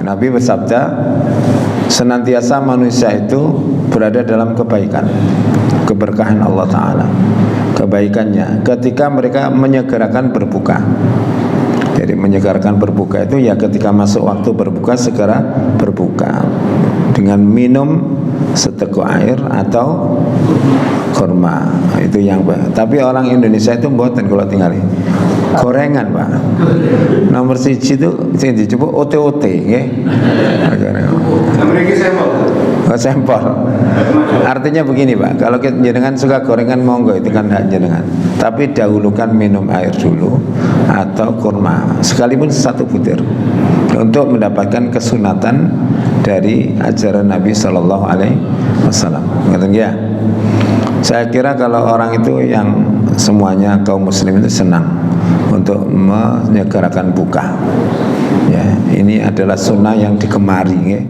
Nabi bersabda, senantiasa manusia itu berada dalam kebaikan, keberkahan Allah Ta'ala, kebaikannya ketika mereka menyegerakan berbuka. Jadi menyegerakan berbuka itu ya ketika masuk waktu berbuka segera berbuka dengan minum seteguk air atau kurma, itu yang baik. Tapi orang Indonesia itu mboten kalau tinggal gorengan, Pak. Nomor 1 itu sing dicoba OT-OT nggih. Mriki sampel. Sampel. Artinya begini, Pak, kalau jenengan suka gorengan monggo, itu kan hak jenengan. Tapi dahulukan minum air dulu atau kurma, sekalipun 1 butir, untuk mendapatkan kesunatan dari ajaran Nabi Shallallahu Alaihi Wasallam. Ya, saya kira kalau orang itu yang semuanya kaum muslim itu senang untuk menyegerakan buka. Ya, ini adalah sunnah yang digemari. Ya.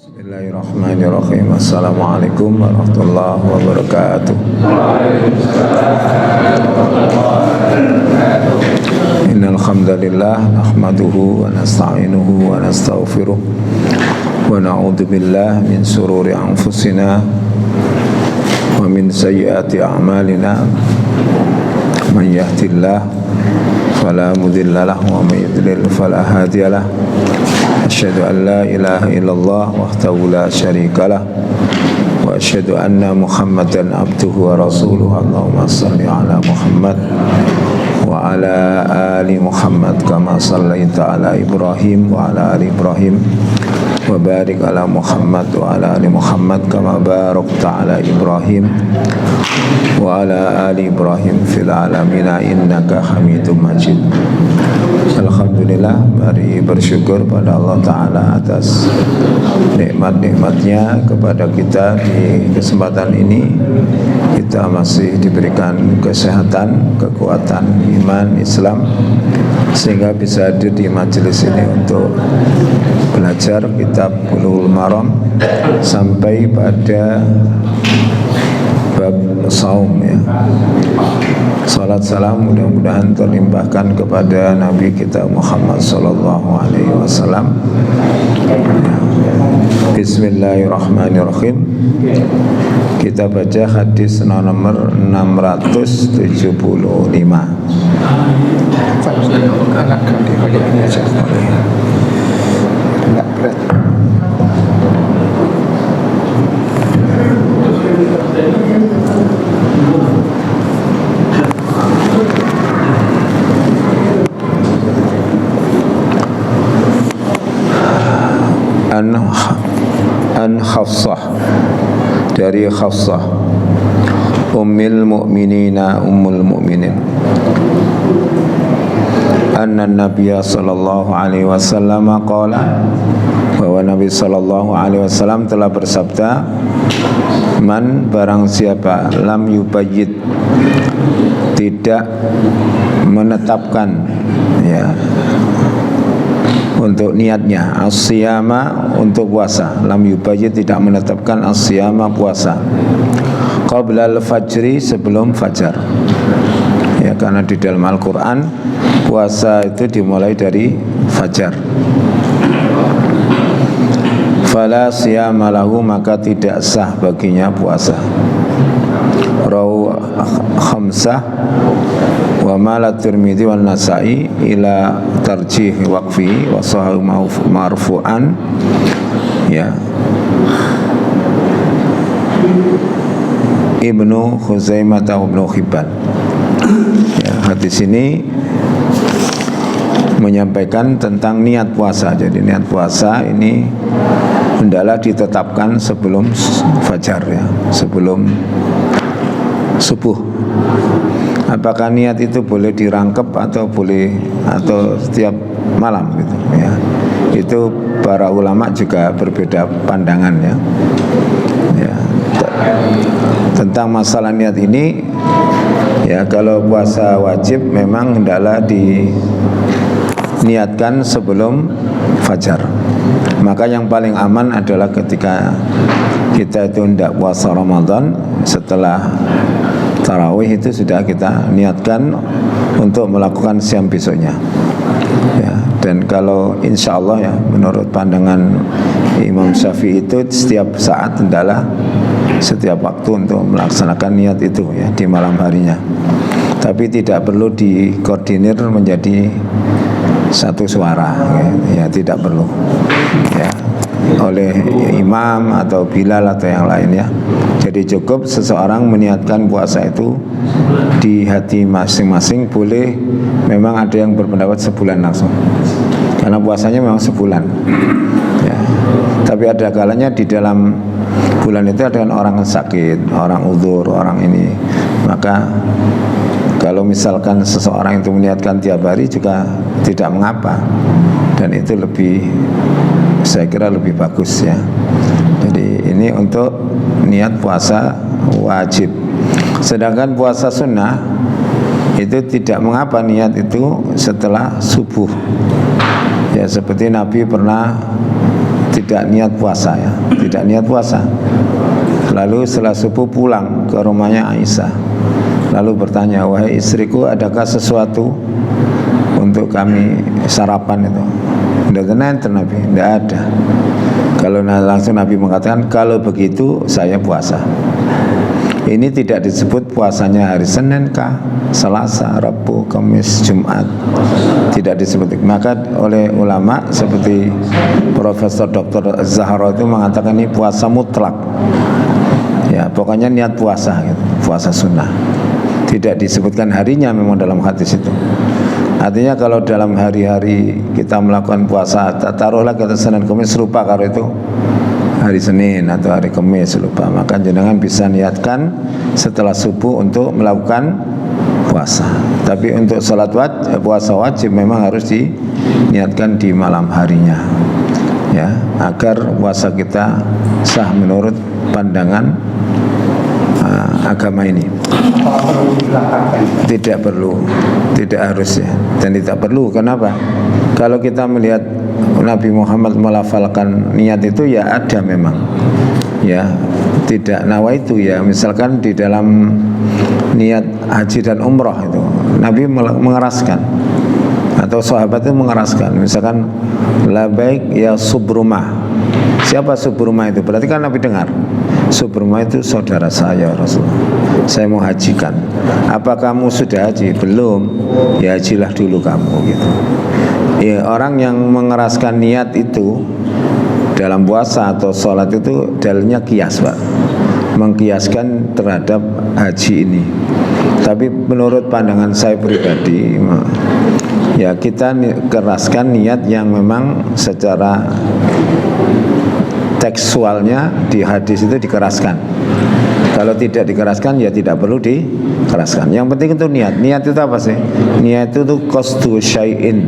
Bismillahirrahmanirrahim. Assalamualaikum warahmatullahi wabarakatuh. Innal hamdalillah nahmaduhu wa nasta'inuhu wa nastaghfiruh wa na'udzu billahi min shururi anfusina wa min sayyiati a'malina. Man yahdihillahu fala mudilla lahu wa may yudlil fala hadiya lahu. Asyhadu an la ilaha illallah wahdahu la syarika lah wa asyhadu anna Muhammadan abduhu wa rasuluh. Allahumma shalli ala Muhammad wa ala ali Muhammad kama shallaita ala Ibrahim wa ala ali Ibrahim wa barik ala Muhammad wa ala ali Muhammad kama barakta ala Ibrahim wa ala ali Ibrahim fil alamin innaka Hamidum Majid. Alhamdulillah, mari bersyukur pada Allah Ta'ala atas nikmat-nikmatnya kepada kita. Di kesempatan ini kita masih diberikan kesehatan, kekuatan, iman, Islam, sehingga bisa hadir di majelis ini untuk belajar kitab Bulughul Maram sampai pada bab saum, ya. Salat salam mudah-mudahan terlimpahkan kepada Nabi kita Muhammad sallallahu alaihi wasallam. Bismillahirrahmanirrahim. Kita baca hadis nomor 675. Enggak berat. An Hafsah, dari Hafsah ummul mu'minina ummul mu'minin, anna Nabiya sallallahu alaihi wasallam qala, bahwa Nabi sallallahu alaihi wasallam telah bersabda, man barang siapa lam yubayyid, tidak menetapkan, ya, untuk niatnya as-siyama, untuk puasa. Lam yubayyid, tidak menetapkan as-siyama, puasa, qabla al-fajri, sebelum fajar. Ya, karena di dalam Al-Qur'an puasa itu dimulai dari fajar. Fala siyama lahu, maka tidak sah baginya puasa. Rawu khamsah wa mala Tirmidzi wan Nasa'i ila tarjih waqfi wa sahahu marfu'an, ya. Ibnu Khuzaimah atau Ibnu Hibban, ya. Hadis ini menyampaikan tentang niat puasa. Jadi niat puasa ini hendaklah ditetapkan sebelum fajar, ya, sebelum subuh. Apakah niat itu boleh dirangkep atau setiap malam, gitu, ya. Itu para ulama juga berbeda pandangan, ya. Ya. Tentang masalah niat ini Ya, kalau puasa wajib memang hendaklah diniatkan sebelum fajar. Maka yang paling aman adalah ketika kita itu hendak puasa Ramadan, setelah tarawih itu sudah kita niatkan untuk melakukan siam besoknya. Ya, dan kalau insya Allah ya, menurut pandangan Imam Syafi'i itu setiap saat hendaklah setiap waktu untuk melaksanakan niat itu ya di malam harinya. Tapi tidak perlu dikoordinir menjadi satu suara ya, tidak perlu ya oleh imam atau Bilal atau yang lain ya. Jadi cukup seseorang meniatkan puasa itu di hati masing-masing. Boleh memang ada yang berpendapat sebulan langsung, karena puasanya memang sebulan ya. Tapi ada kalanya di dalam bulan itu ada orang sakit, orang uzur, orang ini. Maka kalau misalkan seseorang itu meniatkan tiap hari juga tidak mengapa, dan itu lebih, saya kira lebih bagus ya. Jadi ini untuk niat puasa wajib. Sedangkan puasa sunnah itu tidak mengapa niat itu setelah subuh. Ya, seperti Nabi pernah tidak niat puasa ya, tidak niat puasa. Lalu setelah subuh pulang ke rumahnya Aisyah, lalu bertanya, wahai istriku, adakah sesuatu untuk kami sarapan itu? Tidak ada Nabi, tidak ada. Kalau langsung Nabi mengatakan, kalau begitu saya puasa. Ini tidak disebut puasanya hari Senin kah, Selasa, Rabu, Kamis, Jumat, tidak disebut. Maka oleh ulama seperti Profesor Dr. Zahra itu mengatakan ini puasa mutlak. Ya, pokoknya niat puasa gitu, puasa sunnah. Tidak disebutkan harinya memang dalam hadis itu. Artinya kalau dalam hari-hari kita melakukan puasa, taruhlah kita Senin Kamis lupa kalau itu hari Senin atau hari Kamis lupa, maka jenengan bisa niatkan setelah subuh untuk melakukan puasa. Tapi untuk salat puasa wajib memang harus diniatkan di malam harinya ya, agar puasa kita sah menurut pandangan agama ini. Tidak perlu, tidak harus ya, dan tidak perlu. Kenapa? Kalau kita melihat Nabi Muhammad melafalkan niat itu ya ada memang ya, tidak nawaitu ya. Misalkan di dalam niat haji dan umrah itu Nabi mengeraskan, atau sahabat itu mengeraskan, misalkan labaik ya Subrumah. Siapa Subrumah itu? Berarti kan Nabi dengar, Subrumah itu saudara saya Rasulullah, saya mau hajikan. Apa kamu sudah haji? Belum. Ya hajilah dulu kamu gitu. Ya, orang yang mengeraskan niat itu dalam puasa atau sholat itu dalilnya kias Pak, mengkiaskan terhadap haji ini. Tapi menurut pandangan saya pribadi ya, kita keraskan niat yang memang secara tekstualnya di hadis itu dikeraskan. Kalau tidak dikeraskan ya tidak perlu dikeraskan. Yang penting itu niat. Niat itu apa sih? Niat itu qasdu syai'in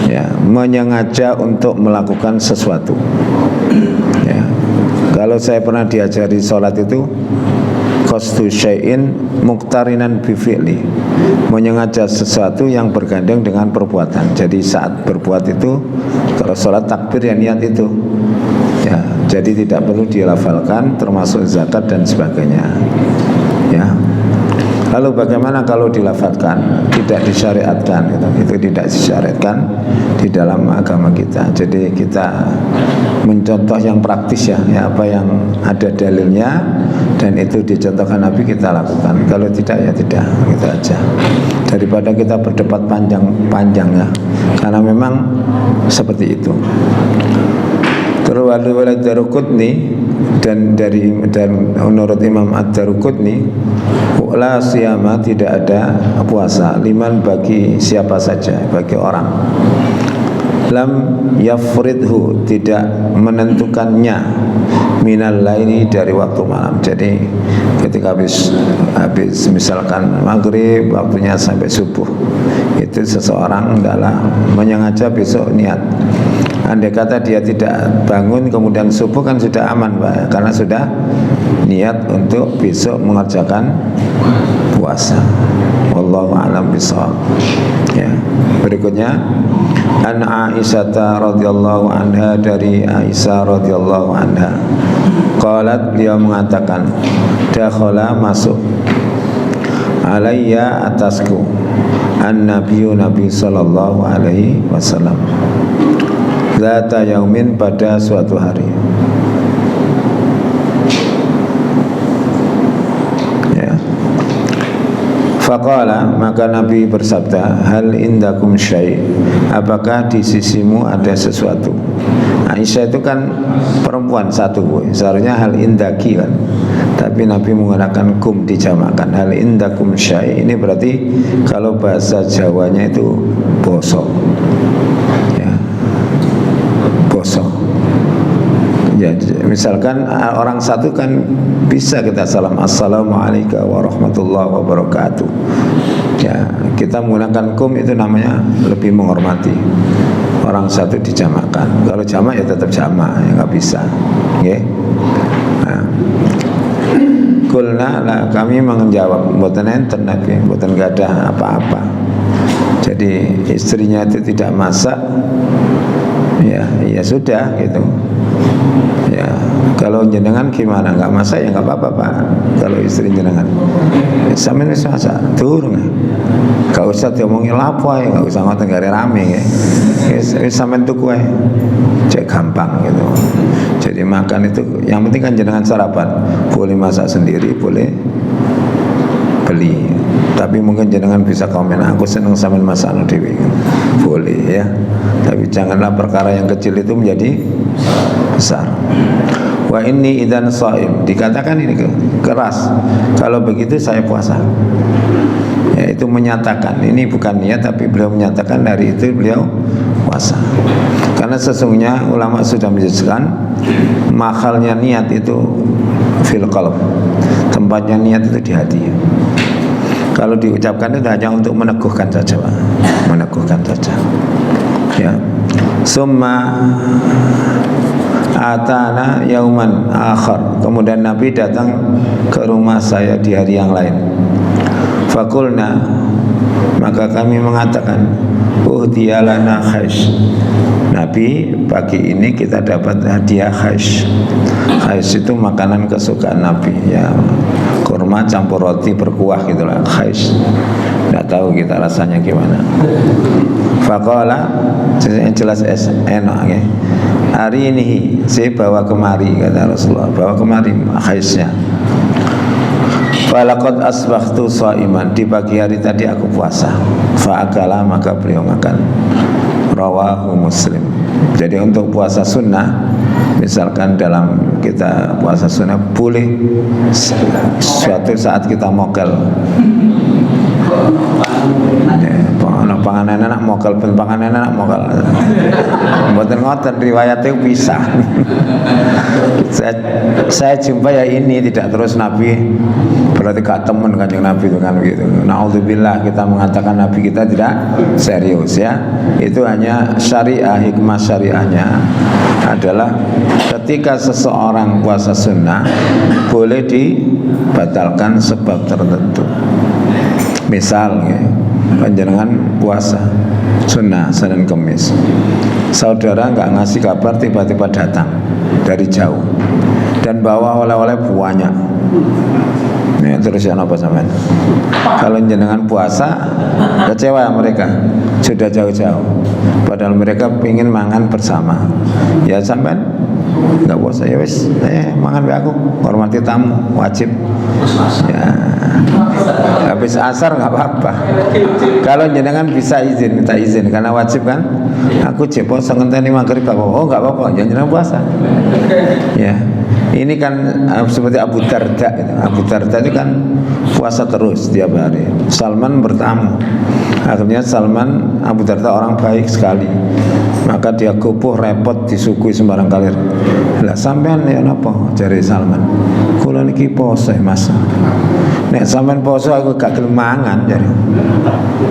ya, menyengaja untuk melakukan sesuatu ya. Kalau saya pernah diajari sholat itu qasdu syai'in muqtarinan bifi'li, menyengaja sesuatu yang bergandeng dengan perbuatan. Jadi saat berbuat itu, kalau sholat takbir ya niat itu ya, jadi tidak perlu dilafalkan, termasuk zakat dan sebagainya ya. Lalu bagaimana kalau dilafalkan? Tidak disyariatkan gitu. Itu tidak disyariatkan di dalam agama kita. Jadi kita mencontoh yang praktis ya, apa yang ada dalilnya dan itu dicontohkan Nabi kita lakukan. Kalau tidak ya tidak, gitu aja. Daripada kita berdebat panjang ya, karena memang seperti itu. Terus Ad-Daruqutni, dan menurut Imam Ad-Daruqutni, la siyama, tidak ada puasa liman, bagi siapa saja, bagi orang lam yafridhu, tidak menentukannya, minal laili, dari waktu malam. Jadi ketika habis misalkan maghrib waktunya sampai subuh, itu seseorang adalah menyengaja besok niat. Andai kata dia tidak bangun kemudian subuh kan sudah aman Pak, karena sudah niat untuk besok mengerjakan puasa. Wallahu a'lam bishawab. Ya. Berikutnya an Aisyah radhiyallahu anha, dari Aisyah radhiyallahu anha, qalat, beliau mengatakan, dakhala, masuk, alayya, atasku, an-nabiyyu, nabi sallallahu alaihi wasallam, zata yaumin, pada suatu hari. Faqala, maka Nabi bersabda, hal indakum syai', apakah di sisimu ada sesuatu? Aisyah itu kan perempuan satu, seharusnya hal indaki kan, tapi Nabi menggunakan kum, dijamakan. Hal indakum syai', ini berarti kalau bahasa Jawanya itu bosok, ya, bosok. Ya, misalkan orang satu kan bisa kita salam, assalamualaikum warahmatullahi wabarakatuh. Ya, kita menggunakan kum, itu namanya lebih menghormati. Orang satu dijamakan. Kalau jamak ya tetap jamak, ya nggak bisa. Oke. Nah. Kulna, lah, kami menjawab, mboten enten Nabi, mboten gak ada apa-apa. Jadi istrinya itu tidak masak, ya sudah gitu. Ya, kalau jenengan gimana, nggak masak ya nggak apa-apa Pak. Kalau istri jenengan, sampean wis masak, durung, nggak usah diomongin lapo ya, nggak usah ngoten gare rame ya. Wis sampean tuku ae, cek gampang gitu. Jadi makan itu yang penting kan jenengan sarapan, boleh masak sendiri, boleh beli. Tapi mungkin jenengan bisa komen, aku seneng sampean masak dhewe, boleh ya. Tapi janganlah perkara yang kecil itu menjadi besar. Wa inni idzan shaim, dikatakan ini keras, kalau begitu saya puasa. Ya, itu menyatakan, ini bukan niat, tapi beliau menyatakan dari itu beliau puasa. Karena sesungguhnya ulama sudah menjelaskan, mahalnya niat itu fil qalb, tempatnya niat itu di hati. Kalau diucapkan itu hanya untuk meneguhkan saja, meneguhkan saja. Ya. Summa atana yauman akhar, kemudian Nabi datang ke rumah saya di hari yang lain. Fakulna, maka kami mengatakan, uhdiyalana khaish, Nabi, pagi ini kita dapat hadiah khaish. Khaish itu makanan kesukaan Nabi, ya, kurma campur roti berkuah gitulah, khaish. Tidak tahu kita rasanya gimana. Faqala, yang jelas enak ya. Hari ini saya bawa kemari, kata Rasulullah, bawa kemari khaishnya. Falaqad asbahtu shaiman, di pagi hari tadi aku puasa. Fa'akala, maka beliau makan. Rawahu Muslim. Jadi untuk puasa sunnah, misalkan dalam kita puasa sunnah, boleh suatu saat kita mokel. Panganan anak mokal, panganan anak mokal. Mboten ngoten, riwayatnya bisa. saya jumpa ya ini tidak terus Nabi berarti gak temen Kanjeng Nabi itu kan gitu. Naudzubillah, kita mengatakan Nabi kita tidak serius ya. Itu hanya syariah, hikmah syariahnya adalah ketika seseorang puasa sunnah boleh dibatalkan sebab tertentu. Misal ya, panjenengan puasa sunnah Senin Kemis, saudara nggak ngasih kabar, tiba-tiba datang dari jauh dan bawa oleh-oleh banyak. Nih, terus ya apa sampean? Kalau jenengan puasa, kecewa mereka, sudah jauh-jauh, padahal mereka ingin mangan bersama. Ya sampean nggak puasa ya wis, mangan be aku, hormati tamu, wajib. Ya, habis asar nggak apa-apa. Kalau jenengan bisa izin, minta izin, karena wajib kan. Aku cepo ngenteni maghrib apa? Oh nggak apa-apa, jenengan puasa. Ya, ini kan seperti Abu Darda. Abu Darda itu kan puasa terus tiap hari. Salman bertamu. Akhirnya Salman, Abu Darda orang baik sekali, maka dia kupuh repot disukui sembarang kali. Lah sampean ya napa, jare Salman? Kula niki poso Mas. Nek sampean poso aku gak gelem mangan jare.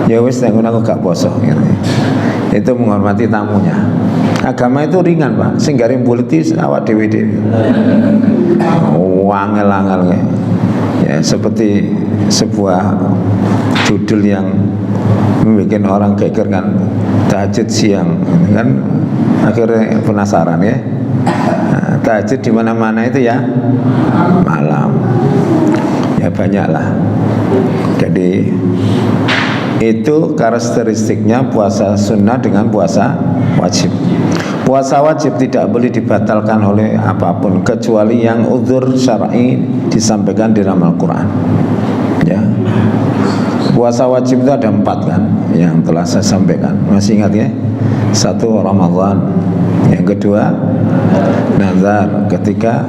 Ya wis nek aku gak poso gitu. Itu menghormati tamunya. Agama itu ringan Pak, sing garing buleti awak dhewe-dhewe. Angel-angel ya. ya, seperti sebuah judul yang membuat orang geger kan, tahajud siang kan, akhirnya penasaran ya. Nah, tahajud di mana-mana itu ya malam, ya banyaklah. Jadi itu karakteristiknya puasa sunnah dengan puasa wajib. Puasa wajib tidak boleh dibatalkan oleh apapun kecuali yang uzur syar'i disampaikan di dalam Al-Quran. Ya, puasa wajib itu ada 4 kan, yang telah saya sampaikan. Masih ingat ya? 1 Ramadan, yang kedua nazar, ketiga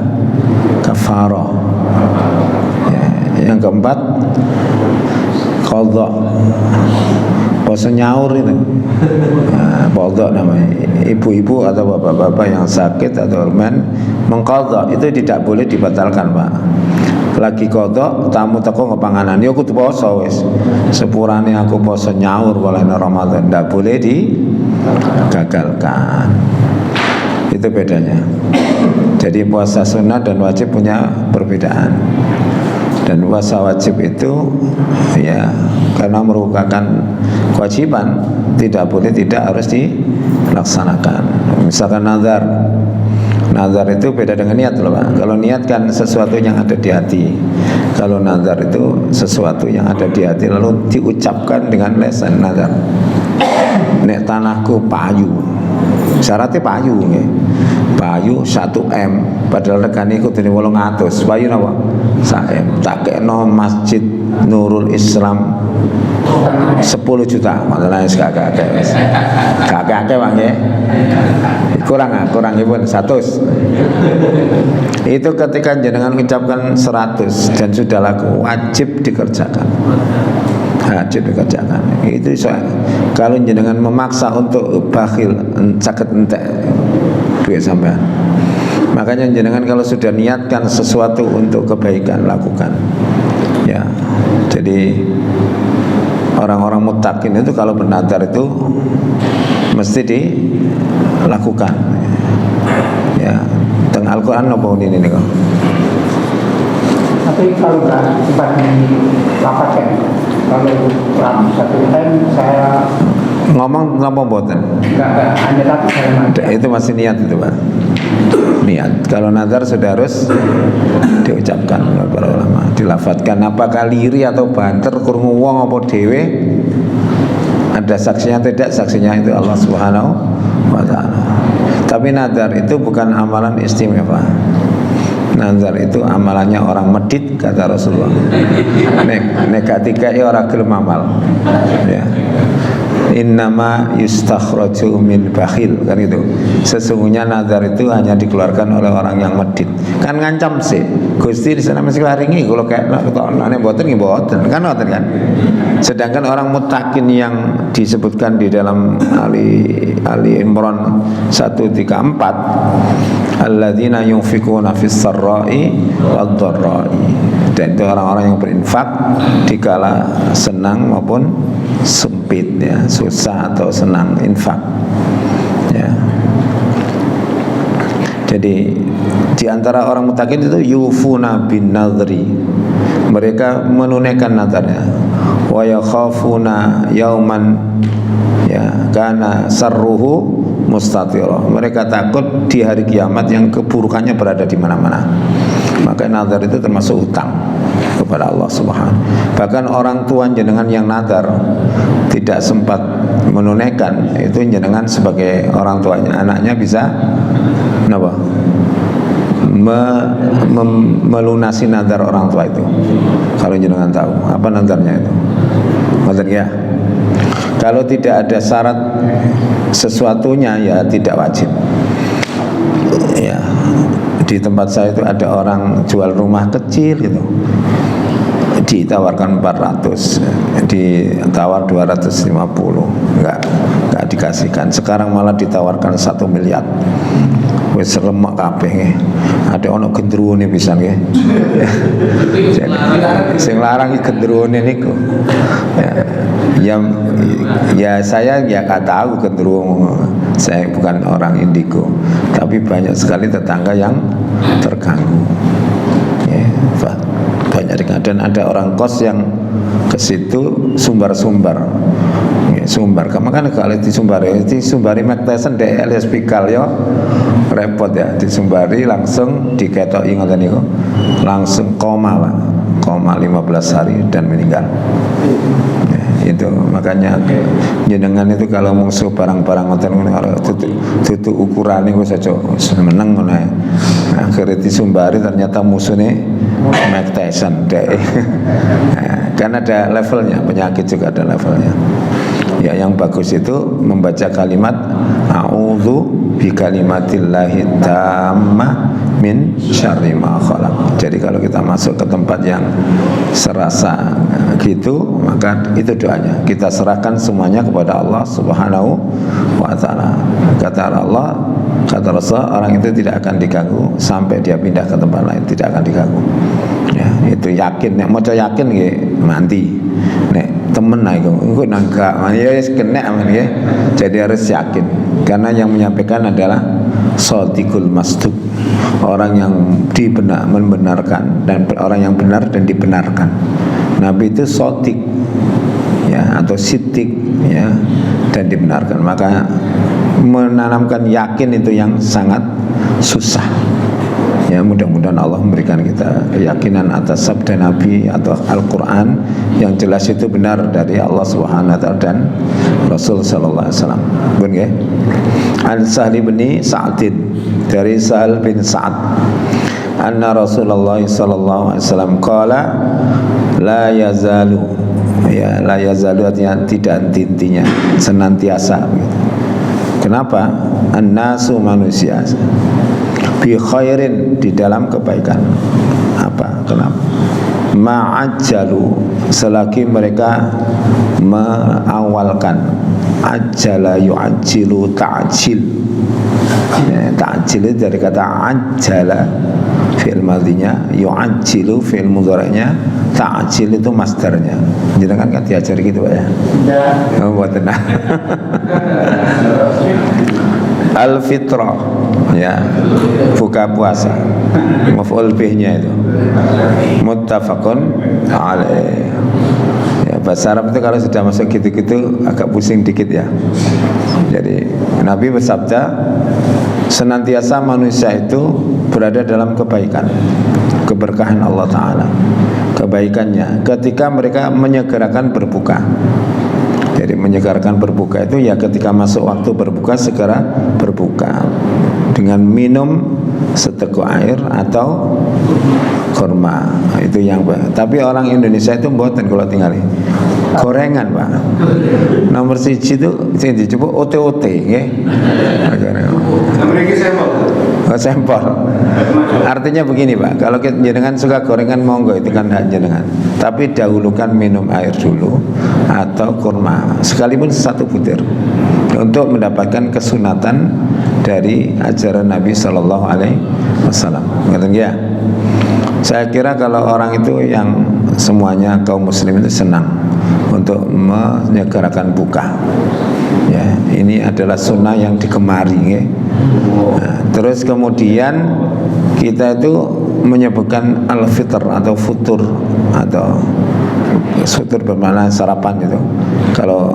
kafarah, ya, yang keempat qadha, puasa nyaur itu. Nah, qadha namanya. Ibu-ibu atau bapak-bapak yang sakit atau mengqadha itu tidak boleh dibatalkan, Pak. Lagi qadha tamu teko ngepanganan ya kudu poso wis. Sepurane aku poso nyaur walane Ramadan ndak boleh digagalkan. Itu bedanya. Jadi puasa sunnah dan wajib punya perbedaan. Dan puasa wajib itu ya karena merupakan kewajiban, tidak boleh tidak harus dilaksanakan. Misalkan nazar itu beda dengan niat loh Pak. Kalau niat kan sesuatu yang ada di hati. Kalau nazar itu sesuatu yang ada di hati lalu diucapkan dengan lisan. Nazar nek tanahku payu, syaratnya payu nggih. Payu 1M padahal regane iku dene 800. Payu napa? 1M. Tak kena Masjid Nurul Islam 10 juta. Maksudnya kakak-kakak Pak nggih. Kurangipun 100. Itu ketika jenengan mengucapkan 100 dan sudah laku, wajib dikerjakan. Wajib dikerjakan. Itu kalau jenengan memaksa untuk bakhil caket entek duit sampean. Makanya jenengan kalau sudah niatkan sesuatu untuk kebaikan, lakukan. Ya. Jadi orang-orang muttaqin itu kalau bernazar itu mesti dilakukan. Ya, tengah Al-Quran apa ini kok. Tapi kalau sempat dilapatkan, kalau 1M saya ngomong mboten? Enggak, hanya tapi saya itu masih niat itu Pak. Niat. Kalau nazar sudah harus diucapkan oleh para ulama, dilafatkan. Apakah liri atau banter krungu wong apa dhewe? Ada saksinya tidak? Saksinya itu Allah Subhanahu wa taala. Tapi nazar itu bukan amalan istimewa. Nazar itu amalannya orang medit kata Rasulullah. Negatika orang gelem amal. Ya. Innama yustakhraju min bakhil, kan itu. Sesungguhnya nazar itu hanya dikeluarkan oleh orang yang medit. Kan ngancam sih. Gusti di sana mesti laringi kalau kayak nek mboten nggih mboten. Kan ngoten kan. Sedangkan orang muttaqin yang disebutkan di dalam Ali Imran 134, alladzina yunfikuna fis sarra'i wad dharra'i. Dan itu orang-orang yang berinfak dikala senang maupun sempit, ya, susah atau senang, infak. Ya. Jadi di antara orang muttaqin itu yufuna bin nadri, mereka menunaikan nazarnya. Wa yakhafuna yauman, ya, kana sarruhu mustatira. Mereka takut di hari kiamat yang keburukannya berada di mana-mana. Maka nazar itu termasuk hutang kepada Allah Subhanahu. Bahkan orang tua jenengan yang nazar tidak sempat menunaikan, itu jenengan sebagai orang tuanya, anaknya bisa kenapa? Melunasi nazar orang tua itu. Kalau jenengan tahu apa nazarnya itu. Nazar ya. Kalau tidak ada syarat sesuatunya ya tidak wajib. Ya. Di tempat saya itu ada orang jual rumah kecil gitu, ditawarkan 400, ditawar 250, enggak dikasihkan. Sekarang malah ditawarkan 1 miliar. Wis lemak kabeh nggih. Ada ono gendruwone pisan nggih. Sing larang iki gendruwone niku. Ya saya ya gak tahu gendruwo. Saya bukan orang indigo, tapi banyak sekali tetangga yang terganggu. Ya, banyak menyaksikan. Dan ada orang kos yang ke situ sumbar-sumbar. Sumbar, kamu kan kalau disumbari Mike Tyson deh alias Pikal yo repot ya, disumbari langsung diketoki ngoten niku, langsung koma Pak, koma 15 hari dan meninggal. Itu makanya jenengan itu kalau musuh barang-barang ngoten kalau tutu ukurane wis aja meneng ngono ae. Akhirnya disumbari ternyata musuhnya Mike Tyson deh. Kan ada levelnya, penyakit juga ada levelnya. Ya, yang bagus itu membaca kalimat a'udzu bikalimatillahi tammah min syarri ma khalaq. Jadi kalau kita masuk ke tempat yang serasa gitu, maka itu doanya. Kita serahkan semuanya kepada Allah Subhanahu wa taala. Kata Allah, kata Rasul, orang itu tidak akan diganggu sampai dia pindah ke tempat lain, tidak akan diganggu. Ya, itu yakin. Nek maca yakin nggih mandi. Nek temen iku engko nangka ya wis kena ya. Jadi harus yakin karena yang menyampaikan adalah shadiqul masduq, orang yang membenarkan dan orang yang benar dan dibenarkan. Nabi itu shadiq ya atau siddiq ya dan dibenarkan. Maka menanamkan yakin itu yang sangat susah. Ya, mudah-mudahan Allah memberikan kita keyakinan atas sabda Nabi atau Al-Quran yang jelas itu benar dari Allah Subhanahu wa taala dan Rasul sallallahu alaihi wasallam. Benar nggih? An Sahli bin Sa'din, dari Sahal bin Sa'ad, anna Rasulullah sallallahu alaihi wasallam qala la yazalu, ya la yazalu artinya tidak henti-hentinya, senantiasa gitu. Kenapa? An-nasu manusia bi khairin, di dalam kebaikan. Apa? Kenapa? Ma'ajjalu, selagi mereka mengawalkan. Ajjala yu'ajjilu ta'jil. Ya, ta'jil itu dari kata ajjala fi'il madhinya, yu'ajjilu fi'il mudhari'nya, ta'jil itu masdarnya. Jadi kan diajar gitu Pak ya? Tidak. Oh, buat tenang. Al-fitrah ya, buka puasa, maf'ul bihnya itu muttafaqun alaih. Ya, bahasa Arab itu kalau sudah masuk gitu-gitu agak pusing dikit ya. Jadi Nabi bersabda, senantiasa manusia itu berada dalam kebaikan, keberkahan Allah Ta'ala, kebaikannya ketika mereka menyegerakan berbuka. Jadi menyegarkan berbuka itu ya ketika masuk waktu berbuka segera berbuka dengan minum seteguk air atau kurma. Itu yang Pak. Tapi orang Indonesia itu mboten kalau tinggal gorengan Pak. Nomor 1 itu sing dicoba OT-OT nggih. Mriki sampel. Oh, sampel. Artinya begini Pak, kalau jenengan suka gorengan monggo, itu kan hak jenengan. Tapi dahulukan minum air dulu atau kurma, sekalipun 1 butir, untuk mendapatkan kesunatan dari ajaran Nabi Sallallahu Alaihi Wasallam. Ngerti ya? Saya kira kalau orang itu yang semuanya kaum muslim itu senang untuk menyegerakan buka. Ya, ini adalah sunnah yang digemari ya. Nah, terus kemudian kita itu menyebutkan al-fitr atau futur, atau futur bermakna sarapan itu. Kalau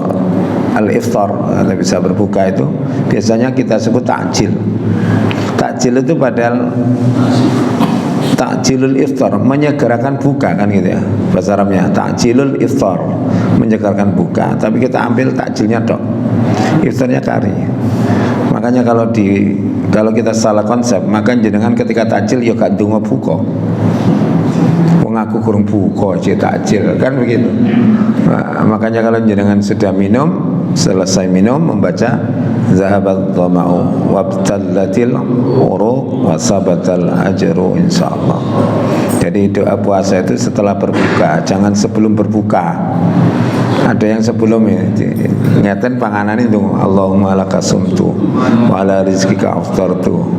al-iftar atau bisa berbuka itu biasanya kita sebut takjil. Takjil itu padahal takjilul iftar, menyegerakan buka kan gitu ya bahasa Arabnya. Takjilul iftar, menyegerakan buka, tapi kita ambil takjilnya dok, iftarnya kari. Makanya kalau kita salah konsep, maka jenengan ketika takjil ya gak ndonga buka. Wong aku kurang buka aja takjil kan begitu. Nah, makanya kalau jenengan sudah minum, selesai minum membaca zahabat dhama'u wabtallatil uruq wa sabatal ajru insyaallah. Jadi doa puasa itu setelah berbuka, jangan sebelum berbuka. Ada yang sebelum ini ngeten panganan itu Allahumma lakasumtu wa ala rizqika aftartu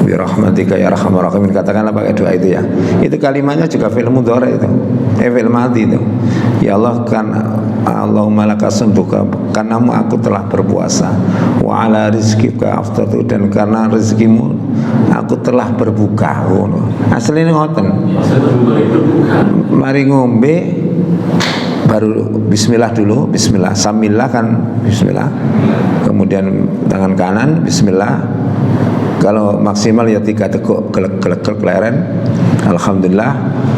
bi rahmatika ya arhamar rahimin, katakanlah pakai doa itu ya. Itu kalimatnya juga fi'il mudhari itu, fi'il madhi itu. Ya Allah, kan Allahumma laka sumtuka, karenamu aku telah berpuasa, wa ala rizqika aftartu, dan karena rezekimu aku telah berbuka. Asline ngoten. Mari ngombe baru bismillah dulu, bismillah, samillah kan bismillah, kemudian tangan kanan bismillah, kalau maksimal ya 3 teguk gelek leren, alhamdulillah,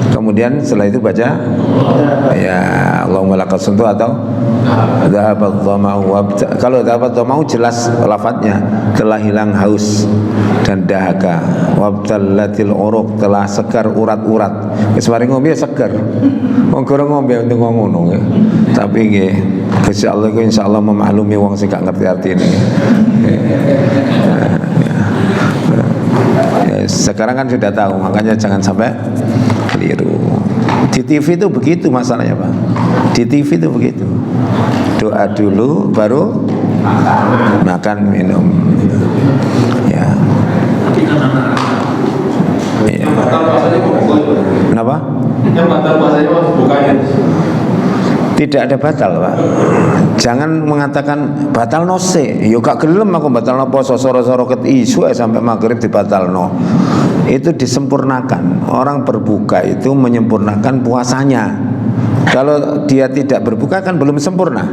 kemudian setelah itu baca ya Allahumma lakal suntu atau dhahabat dhama'u. Kalau dhahabat dhama'u jelas lafadznya, telah hilang haus dan dahaga, wabtallatil uruq, telah segar urat-urat. Wis mari ngombe seger. Wong gorong ngombe untuk ngono ya. Tapi nggih Gusti Allah ku insyaallah memaklumi wong sing gak ngerti artine. Ya, sekarang kan sudah tahu, makanya jangan sampai keliru. Di TV itu begitu masalahnya, Pak. Di TV itu begitu. Doa dulu baru makan minum. Ya. Ya. Kenapa? Yang batal puasanya masih bukanya. Tidak ada batal, Pak. Jangan mengatakan batal no se. Yo gak gelem aku batal no poso soro-soro ket isu sampai maghrib dibatal no. Itu disempurnakan. Orang berbuka itu menyempurnakan puasanya. Kalau dia tidak berbuka kan belum sempurna.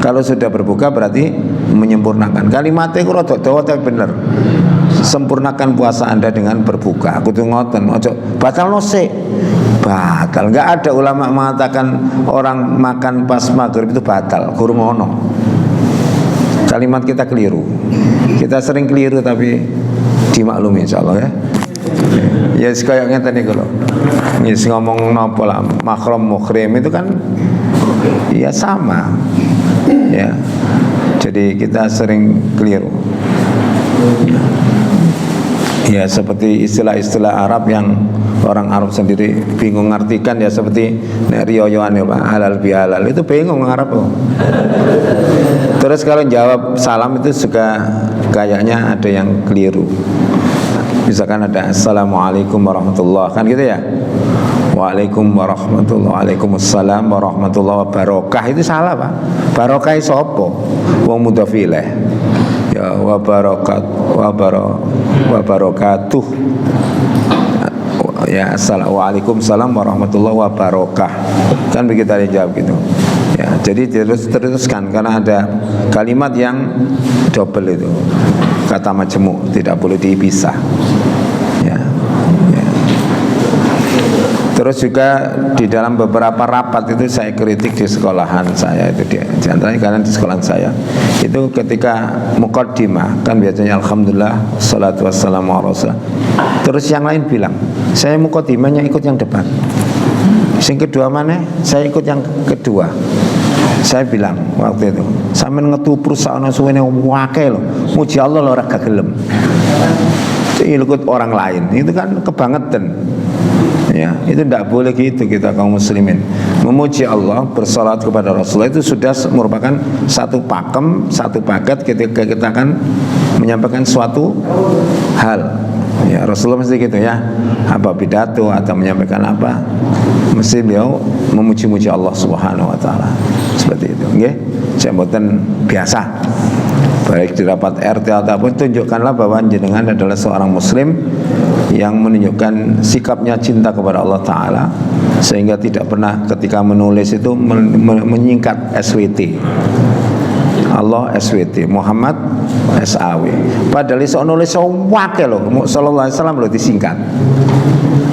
Kalau sudah berbuka berarti menyempurnakan. Kalimatnya rada dawa tapi bener. Sempurnakan puasa Anda dengan berbuka. Aku tuh ngoten, ojo batal no se. Batal. Enggak ada ulama mengatakan orang makan pas maghrib itu batal. Guru ngono. Kalimat kita keliru. Kita sering keliru tapi dimaklumi insyaallah ya. Ya kayak ngeten iki lho. Wis ngomong napa lah, mahram muhrim itu kan ya sama. Ya. Jadi kita sering keliru. Ya seperti istilah-istilah Arab yang orang Arab sendiri bingung ngartikan, ya seperti nek riyoyoan ya Pak, halal bihalal itu bingung Arab loh. Terus kalau jawab salam itu juga kayaknya ada yang keliru. Misalkan ada assalamualaikum warahmatullahi, kan gitu ya. Waalaikum warahmatullahi, waalaikumsalam warahmatullahi wabarakatuh, itu salah Pak. Barokah sapa? Wong mudhof ilaih. Ya wabarakatuh. Ya Waalaikumsalam warahmatullahi wabarakatuh. Kan begitu dijawab gitu. Ya, jadi teruskan karena ada kalimat yang double itu. Kata majemuk tidak boleh dipisah. Ya. Ya. Terus juga di dalam beberapa rapat itu saya kritik di sekolahan saya itu di antaranya karena di sekolahan saya itu ketika muqaddimah kan biasanya alhamdulillah salatu wassalamu ala rasulillah. Terus yang lain bilang, saya muqaddimahnya ikut yang depan. Yang kedua mana? Saya ikut yang kedua. Saya bilang waktu itu, sampean ngetu perusahaan suwene wake lho. Muji Allah lho ora gelem. Ikut orang lain itu kan kebangetan. Ya, itu tidak boleh gitu kita kaum muslimin. Memuji Allah, bersalat kepada Rasulullah itu sudah merupakan satu pakem, satu paket ketika kita akan menyampaikan suatu hal. Ya, Rasulullah mesti gitu ya. Apa pidato atau menyampaikan apa, mesti beliau memuji-muji Allah Subhanahu wa taala. Seperti itu, nggih. Jabatan biasa. Baik di rapat RT ataupun tunjukkanlah bahwa jenengan adalah seorang muslim yang menunjukkan sikapnya cinta kepada Allah Ta'ala, sehingga tidak pernah ketika menulis itu menyingkat SWT. Allah SWT, Muhammad SAW. Padahal iso nulis wake lho, sallallahu alaihi wasallam lho disingkat.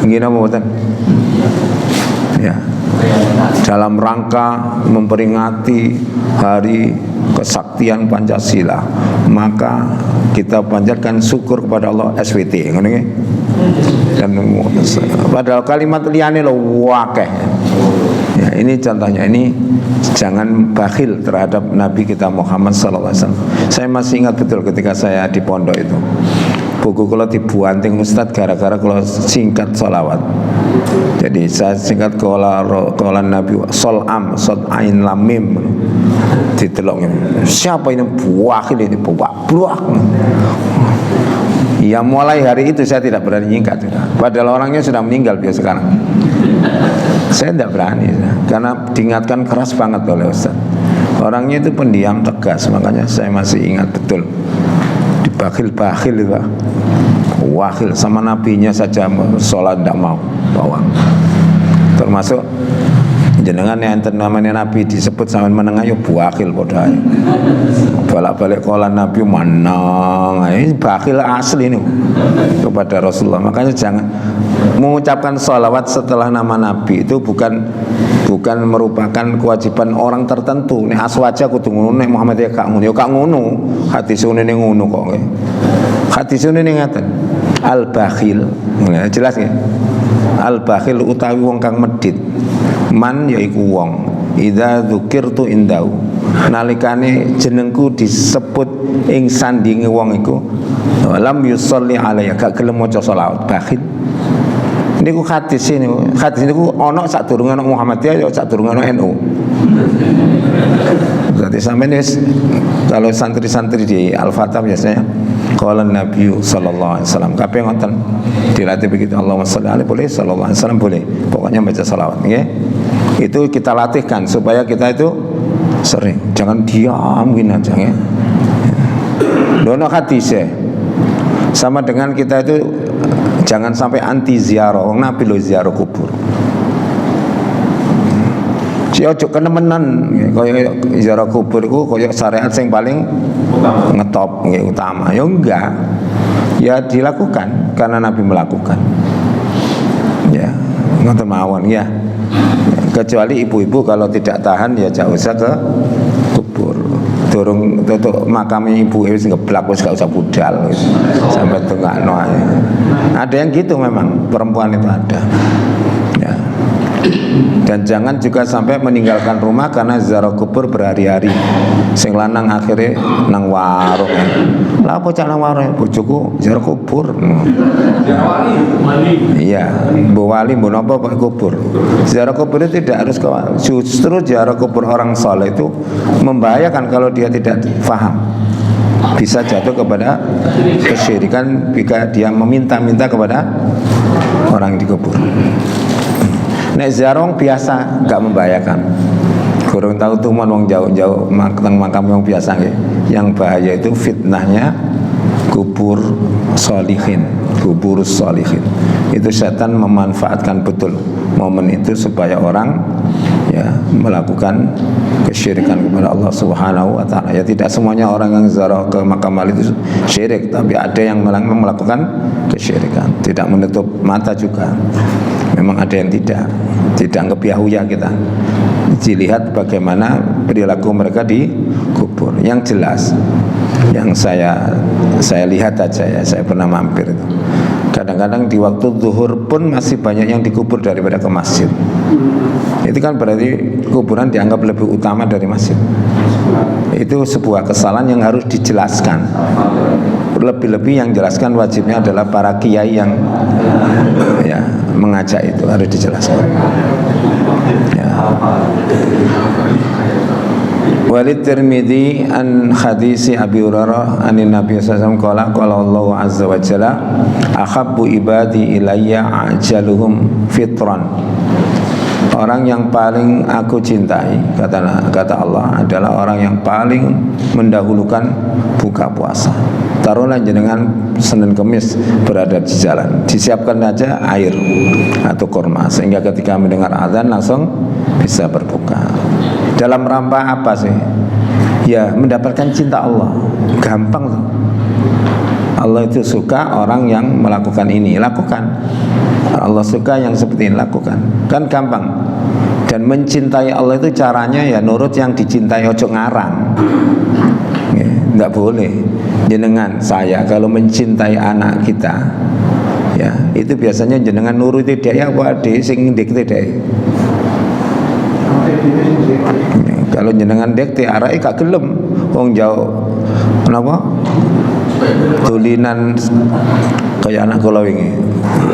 Ngene apa mboten? Ya. Dalam rangka memperingati hari kesaktian Pancasila, maka kita panjatkan syukur kepada Allah SWT. Ngono nggih. Dan padahal kalimat liyane lho wakeh. Ya, ini contohnya, ini jangan bakhil terhadap Nabi kita Muhammad sallallahu alaihi wasallam. Saya masih ingat betul ketika saya di pondok itu. Buku kula dibuanting Ustadz gara-gara kula singkat sholawat. Jadi saya singkat qala Nabi solam sod ain lam mim. Ditelok siapa ini buakhil ini buak. Ya mulai hari itu saya tidak berani nyingkat. Padahal orangnya sudah meninggal biasa sekarang. Saya tidak berani karena diingatkan keras banget oleh Ustaz. Orangnya itu pendiam tegas, makanya saya masih ingat betul. Dibakhil-bakhil itu, wakil sama nabinya saja sholat tidak mau bawa. Termasuk jenengan yang namanya nabi disebut sama menengah ya buakil padha. Balik-balik kolan nabi manang. Ini bakhil asli nih kepada Rasulullah. Makanya jangan mengucapkan sholawat setelah nama nabi itu bukan merupakan kewajiban orang tertentu. Nek aswaja kudu ngono, nek Muhammad ya gak ngono. Ya gak ngono. Hadis ngene ngono kok. Hadis ngene ngaten. Al-bakhil. Jelas nggih? Al-bakhil utawi wong kang medhit. Man yaiku wong idza dzukirtu indau nalikane jenengku disebut ing sandinge wong iku lam yusolli alayya gak gelem maca selawat. Bakhil niku hadis niku ana sadurunge ana Muhammadiyah ya sadurunge ana NU. Berarti sampeyan wis kalau santri-santri di Al-Fatah biasanya qala Nabi sallallahu alaihi wasallam kabeh ngoten dilatih begitu Allahumma sholli alaihi boleh sallallahu alaihi wasallam boleh pokoknya baca selawat nggih. Itu kita latihkan supaya kita itu sering, jangan diam gini aja ya. Dono hadis sama dengan kita itu jangan sampai anti ziarah. Wong Nabi lo ziarah kubur. Si ojo kenemenan kaya ziarah kubur iku kaya syariat sing paling ngetop nggih utama. Ya enggak. Ya dilakukan karena Nabi melakukan. Ya, ngoten mawon ya. Kecuali ibu-ibu kalau tidak tahan ya jangan usah ke kubur. Durung tutuk makame ibu wis ngeblak wis gak usah budal sampai tengahno ae. Ada yang gitu memang, perempuan itu ada. Ya. Dan jangan juga sampai meninggalkan rumah karena ziarah kubur berhari-hari. Sing lanang akhirnya nang warung. Lah apa cak nang warung? Bojoku ziarah kubur. Iya, mbok wali mbok napa Pak kubur. Ziarah kubur itu tidak harus justru ziarah kubur orang saleh itu membahayakan kalau dia tidak paham. Bisa jatuh kepada kesyirikan jika dia meminta-minta kepada orang di kubur. Nek ziarah biasa gak membahayakan. Kurang tahu tuh wong jauh-jauh makam yang biasa nggih. Yang bahaya itu fitnahnya kubur sholihin, kubur sholihin. Itu setan memanfaatkan betul momen itu supaya orang ya melakukan kesyirikan kepada Allah Subhanahu wa taala. Ya tidak semuanya orang yang ziarah ke makam wali itu syirik, tapi ada yang melakukan kesyirikan. Tidak menutup mata juga. Memang ada yang tidak ngebiahuya kita. Dilihat bagaimana perilaku mereka di kubur. Yang jelas, yang saya lihat aja ya, saya pernah mampir itu. Kadang-kadang di waktu zuhur pun masih banyak yang dikubur daripada ke masjid. Itu kan berarti kuburan dianggap lebih utama dari masjid. Itu sebuah kesalahan yang harus dijelaskan. Lebih-lebih yang jelaskan wajibnya adalah para kiai yang ya mengajak itu harus dijelaskan. Ya. Walid Tirmidzi an hadisi Abi Hurairah anin Nabi sallallahu alaihi wasallam qala Allah azza wa jalla ahabbu ibadi ilayya ajaluhum fitran. Orang yang paling aku cintai kata Allah adalah orang yang paling mendahulukan buka puasa. Taruhlah jenengan Senin Kemis berada di jalan, disiapkan aja air atau kurma sehingga ketika mendengar azan langsung bisa berbuka. Dalam rangka apa sih? Ya mendapatkan cinta Allah. Gampang tuh. Allah itu suka orang yang melakukan ini, lakukan. Allah suka yang seperti ini, lakukan. Kan gampang. Dan mencintai Allah itu caranya ya nurut yang dicintai, ojo ngarang. Enggak boleh. Jenengan saya kalau mencintai anak kita, ya itu biasanya jenengan nuruti dia apa ade sing ndekte dhek. Kalau jenengan ndekte arake gak gelem wong jauh. Kenapa? Tulinan kayak anak kula wingi.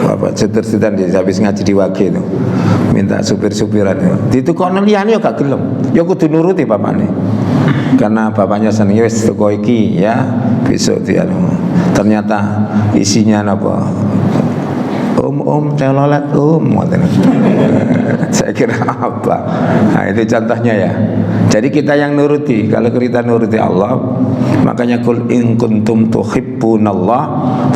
Apa seter-seter habis ngaji di Wage itu. Minta supir-supiran itu kok liyane yo gak gelem. Ya kudu nuruti bapakne. Karena bapaknya seneng wis teko iki ya besok dia ternyata isinya apa om telolet ngoten. Saya kira-kira apa? Nah, itu contohnya ya. Jadi kita yang nuruti. Kalau kita nuruti Allah, makanya kul in kuntum tuhibbunallah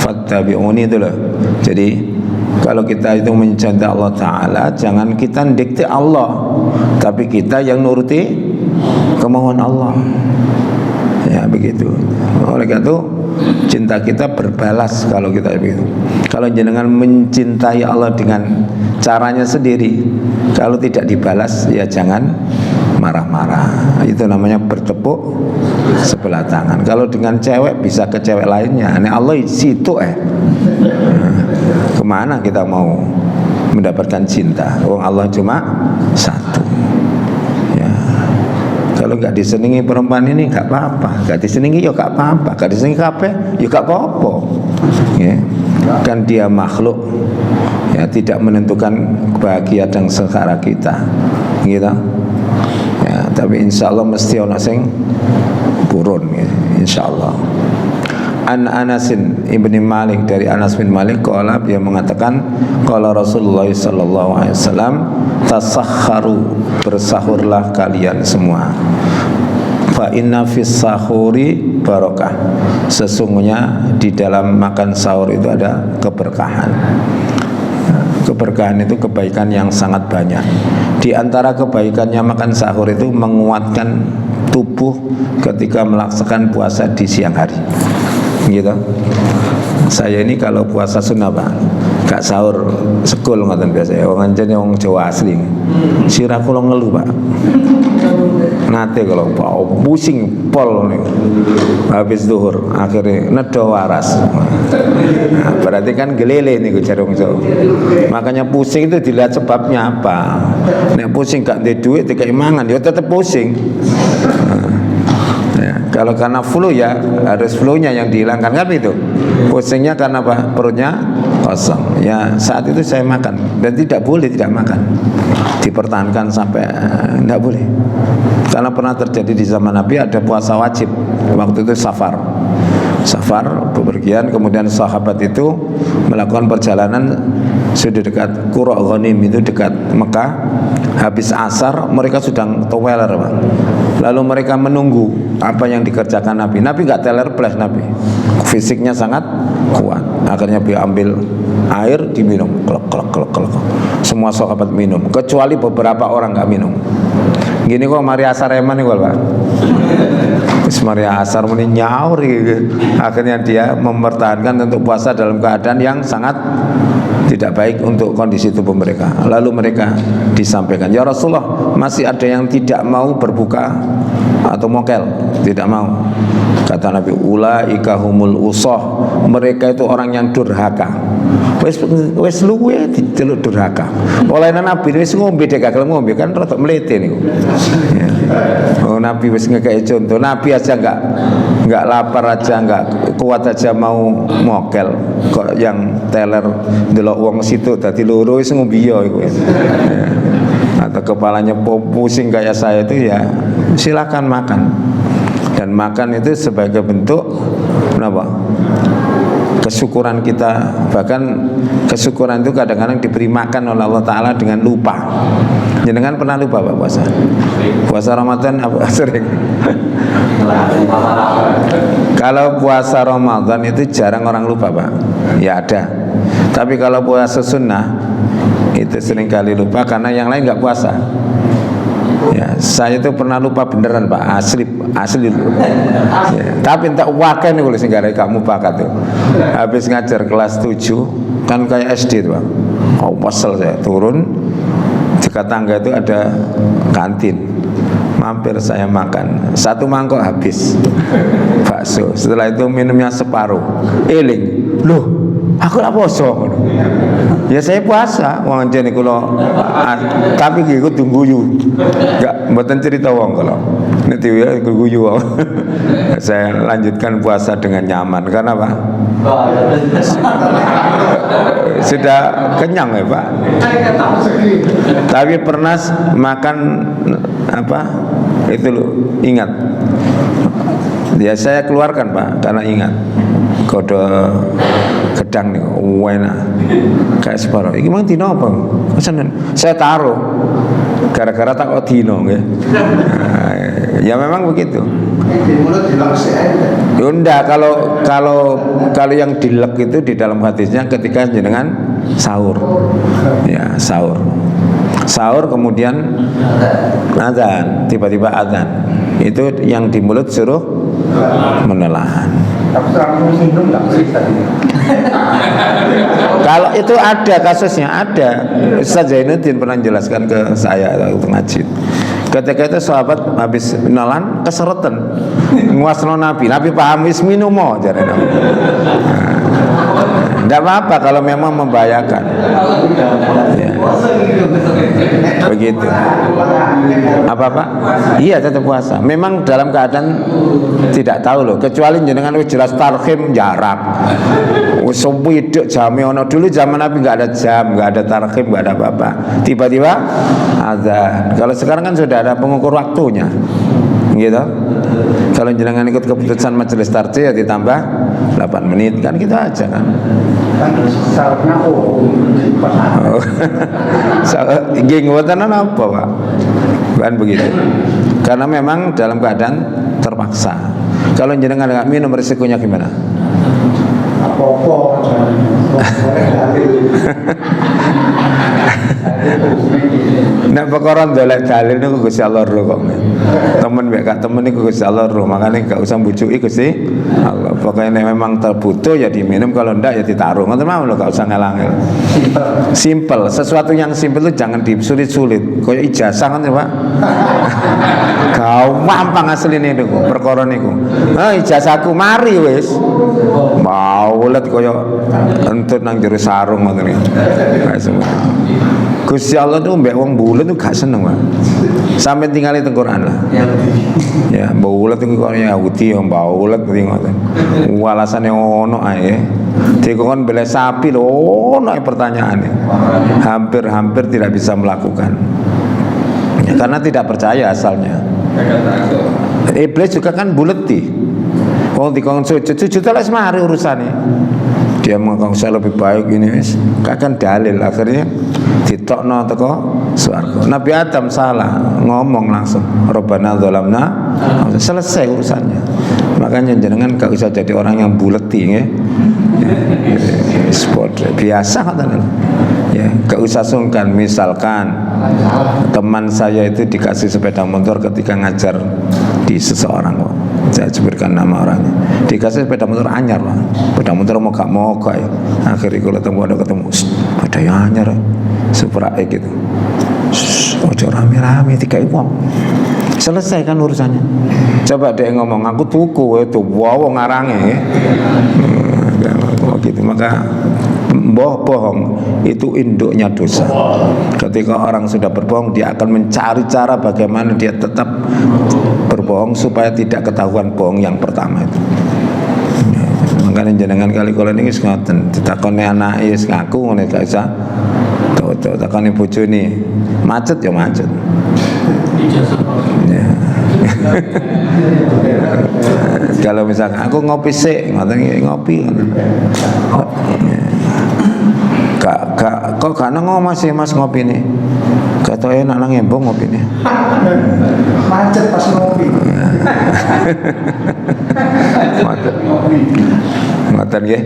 fattabi'uni itu loh. Jadi kalau kita itu mencintai Allah Ta'ala, jangan kita dikte Allah, tapi kita yang nuruti kemauan Allah. Ya begitu. Oleh karena itu cinta kita berbalas kalau kita begitu. Kalau jenengan mencintai Allah dengan caranya sendiri, kalau tidak dibalas ya jangan marah-marah. Itu namanya bertepuk sebelah tangan. Kalau dengan cewek bisa ke cewek lainnya. Ini Allah di situ kemana kita mau mendapatkan cinta? Wong Allah cuma satu. Kalau nggak disenangi perempuan ini nggak apa-apa, nggak disenangi ya nggak apa-apa, nggak disenangi kabeh ya nggak apa-apa. Ya. Kan dia makhluk, ya tidak menentukan kebahagiaan dan sengsara kita, gitu. Ya, tapi insya Allah mesti ono sing purun, ya. Insya Allah. An Anasin ibni Malik, dari Anas bin Malik, qala, dia mengatakan qala Rasulullah sallallahu alaihi wasallam, tasakharu, bersahurlah kalian semua, fa inna fis sahuri barokah, sesungguhnya di dalam makan sahur itu ada keberkahan. Keberkahan itu kebaikan yang sangat banyak. Di antara kebaikannya makan sahur itu menguatkan tubuh ketika melaksanakan puasa di siang hari, gitu. Saya ini kalau puasa sunnah Pak, gak sahur sekul ngoten biasa ya. Wong anjene wong Jawa asli. Sirah kula ngeluh Pak. Nate kalau pusing pol nih. Habis zuhur akhirnya nedo waras. Nah, berarti kan gelele nih jarung Jawa. Makanya pusing itu dilihat sebabnya apa. Nek pusing gak ndek duit dikai mangan ya tetep pusing. Ya, kalau karena flu ya harus flu-nya yang dihilangkan, kan itu. Pusingnya karena apa? Perutnya kosong. Ya saat itu saya makan dan tidak boleh tidak makan. Dipertahankan sampai tidak boleh. Karena pernah terjadi di zaman Nabi ada puasa wajib. Waktu itu safar bepergian, kemudian sahabat itu melakukan perjalanan sudah dekat Qura Ghanim, itu dekat Mekah. Habis asar mereka sedang toweler Pak. Lalu mereka menunggu apa yang dikerjakan Nabi. Nabi nggak teler plus, Nabi fisiknya sangat kuat. Akhirnya dia ambil air diminum, klek. Semua sahabat minum, kecuali beberapa orang nggak minum. Gini kok Maria Asar Eman nih Pak. Maria Asar muni nyaur gitu. Akhirnya dia mempertahankan untuk puasa dalam keadaan yang sangat tidak baik untuk kondisi tubuh mereka. Lalu mereka disampaikan, ya Rasulullah, masih ada yang tidak mau berbuka atau mokel, tidak mau. Kata Nabi, ulaika humul usah, mereka itu orang yang durhaka. Wes luwe diceluk durhaka. Olehna Nabi wis ngombe dek gak ngombe kan rada mlete niku. Ya. Oh, Nabi wis ngekei contoh, Nabi aja enggak lapar aja, enggak kuat aja mau mokel, kok yang teler ndelok wong situ dadi loro wis ngombe ya iku. Ya. Atau kepalanya pusing kayak saya itu ya silakan makan. Dan makan itu sebagai bentuk apa? Kesyukuran kita. Bahkan kesyukuran itu kadang-kadang diberi makan oleh Allah Ta'ala dengan lupa. Jangan pernah lupa Pak puasa? Puasa Ramadan apa sering? Kalau puasa Ramadan itu jarang orang lupa Pak. Ya ada. Tapi kalau puasa sunnah itu sering kali lupa karena yang lain nggak puasa. Ya, saya itu pernah lupa beneran Pak, asli ya, tapi entah wakan nih kalau singgara kamu pakat tuh. Habis ngajar kelas 7 kan kayak SD tuh Pak. Oh, pasal saya turun dekat tangga itu ada kantin. Mampir saya makan, 1 mangkok habis bakso. Setelah itu minumnya separuh. Eling, loh, aku lah poso. Ya saya puasa, wong jene kula tapi iki kudu guyu. Enggak mboten cerita wong kalau. Nek dhewe guyu wong. Saya lanjutkan puasa dengan nyaman karena apa? Sudah kenyang ya Pak. Tapi pernah makan apa? Itu loh, ingat. Ya saya keluarkan Pak, karena ingat kode gedang nih, enak kayak separuh. Ini memang dino apa? Saya taruh, gara-gara tak kok dino, ya memang begitu. Di mulut dilek Ya enggak, kalau yang dilek itu di dalam hadisnya ketika jenengan sahur, ya sahur kemudian azan, tiba-tiba azan, itu yang di mulut suruh menelan. Tapi langsung minum nggak bisa ini. Kalau itu ada kasusnya, ada. Ustaz Zainuddin pernah jelaskan ke saya waktu ngaji. Ketika itu sahabat habis menelan keseretan, nguasno Nabi paham wis minum mo jare Nabi. Tidak apa-apa kalau memang membahayakan. Ya. Begitu. Apa-apa? Iya tetap puasa. Memang dalam keadaan tidak tahu loh. Kecuali jenengan wis jelas tarhim jarak. Wis widuk jame ono dulu zaman Nabi nggak ada jam, nggak ada tarhim, nggak ada apa-apa. Tiba-tiba azan. Kalau sekarang kan sudah ada pengukur waktunya. Gitu. Kalau jenengan ikut keputusan majelis tarjih ya ditambah 8 menit kan gitu aja kan. Kan sahurnya pas Nggih ngoten apa, Pak? Kan begitu. Karena memang dalam keadaan terpaksa. Kalau jenengan nggak minum risikonya gimana? apa-apa boleh dalil. Nek perkara ndolek dalil niku Gusti Allah ro kok. Temen mek gak temen niku Gusti Allah ro, makane gak usah mbujuki Gusti Allah. Pokoknya nek memang terbutuh ya diminum, kalau ndak ya ditaruh. Ngoten mawon lho, gak usah ngelangil. Simple, sesuatu yang simple itu jangan disulit-sulit. Kayak ijazah kan ya, Pak. Gampang asline niku, perkara niku. Ah ijazahku mari wis. Maulet kaya entut nang jero sarung ngoten iki. Gusti Allah tuh mbek wong bulet tuh gak seneng, Pak. Sampai tinggal di Quran lah. Ya, bulet itu kok Yahudi yang bulet ngerti ngoten. Walasane ono ae. Dikon bela sapi lho ono pertanyaannya. Hampir tidak bisa melakukan. Ya, karena tidak percaya asalnya. Iblis juga kan buleti. Oh dikon sujud lah semari urusannya. Dia menganggap saya lebih baik ini wis. Kan dalil akhirnya ditokno teko swarga. Nabi Adam salah ngomong langsung Rabbana dzalamna, selesai urusannya. Makanya jenengan gak usah jadi orang yang buleti nggih. Sport biasa kan. Ya, gak usah sungkan. Misalkan teman saya itu dikasih sepeda motor ketika ngajar di seseorang kok. Saya sebutkan nama orangnya. Dikasih sepeda motor anyar lah. Sepeda motor mau gak ya. Akhirnya kalau ketemu ada yang anyar ya. Supra gitu. Ojo rame-rame tiga uang. Selesai kan urusannya. Coba dia ngomong aku tuku itu wow ngarange. Gitu. Maka bohong itu induknya dosa. Ketika orang sudah berbohong, dia akan mencari cara bagaimana dia tetap berbohong supaya tidak ketahuan bohong yang pertama itu. Makanya jenengan kali kula niki ngoten, ditakoni anake wis ngaku ngene gak usah. Tuh takoni bojone macet ya macet. Ya. Kalau misalkan aku ngopi sik, ngoten ngopi. Kok gak nang Mas ngopi nih. Kata enak nang embong ngopi nih. Macet pas ngopi. Macet. Ngoten nggih.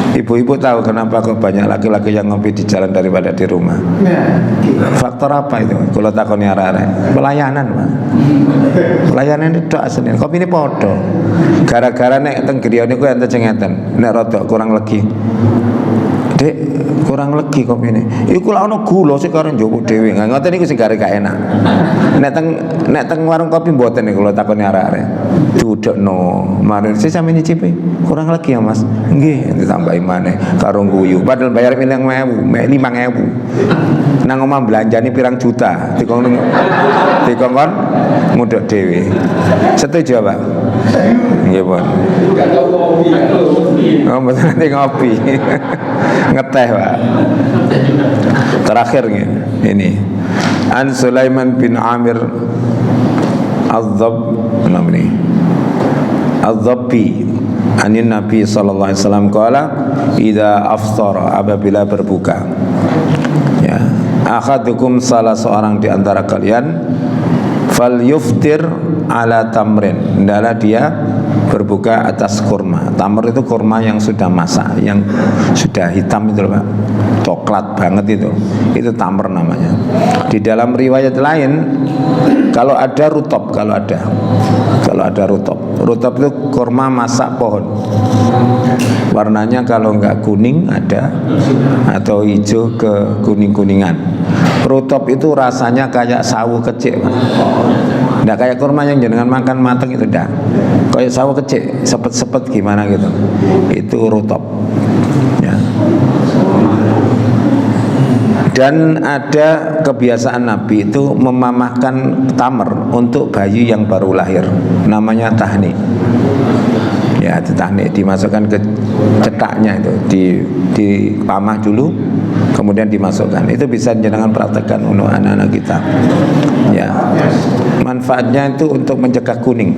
Ibu-ibu tahu kenapa kok banyak laki-laki yang ngopi di jalan daripada di rumah? Faktor apa itu? Kalau takoni arek-arek, pelayanan, Pak. Pelayanan itu tok asline. Kopi ini podo. Gara-gara nek teng griya niku enten sing ngeten, nek rada kurang legi. Dek, kurang legi kopi ini. Iku lak ono gula sik karo njupuk dhewe. Ngoten niku sing gak enak. Nek teng warung kopi mboten niku kula takoni arek-arek. Dudukno, mari sik sampe nyicipi. Kurang legi ya, Mas. Nggih, ditambahi maneh karo guyu. Padahal bayar 5.000, mek 5.000. Nang omah belanjane pirang juta. Dikongkon mudhok dhewe. Setuju, Pak? Nggih, Pak. Oh, mboten nanti ngopi. Ngeteh, Pak. Terakhir ini An Sulaiman bin Amir Az-Zab namanya Az-Zabbi anin Nabi sallallahu alaihi wasallam qala idza aftara, apabila berbuka, ya, akhadukum, salah seorang di antara kalian, fal yuftir ala tamrin, hendaklah dia berbuka atas kurma. Tamr itu kurma yang sudah masak, yang sudah hitam itu loh Pak, coklat banget itu tamr namanya. Di dalam riwayat lain kalau ada rutop, kalau ada rutop itu kurma masak pohon, warnanya kalau enggak kuning ada, atau hijau ke kuning-kuningan. Rutop itu rasanya kayak sawu kecil Pak. Nggak kayak kurma yang jenengan makan mateng itu, dah kayak sawo kecil, sepet-sepet gimana gitu, itu rutop ya. Dan ada kebiasaan Nabi itu memamahkan tamar untuk bayi yang baru lahir, namanya tahni ya. Itu tahni, dimasukkan ke cetaknya itu, dipamah dulu kemudian dimasukkan. Itu bisa jenengan praktekkan untuk anak-anak kita ya. Manfaatnya itu untuk mencegah kuning,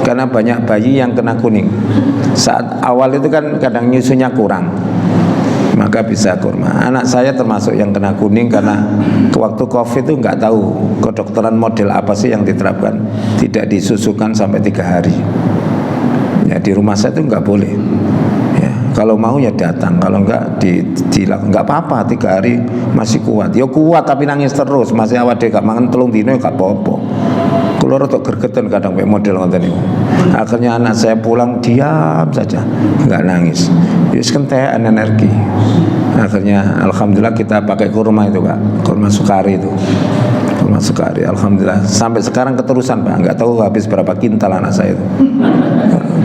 karena banyak bayi yang kena kuning saat awal itu kan, kadang nyusunya kurang, maka bisa kurma. Anak saya termasuk yang kena kuning karena waktu COVID itu nggak tahu kedokteran model apa sih yang diterapkan, tidak disusukan sampai 3 hari ya. Di rumah saya itu nggak boleh ya. Kalau mau ya datang, kalau enggak nggak apa-apa, 3 hari masih kuat. Ya kuat tapi nangis terus, masih awak dek gak mangan 3 dino gak apa-apa. Kulo rada gregetan kadang kayak model ngoten niku. Akhirnya anak saya pulang diam saja, nggak nangis. Wis kentekan energi. Akhirnya alhamdulillah kita pakai kurma itu Pak, kurma sukari itu. Kurma sukari, alhamdulillah sampai sekarang keterusan Pak. Nggak tahu habis berapa kintal anak saya itu.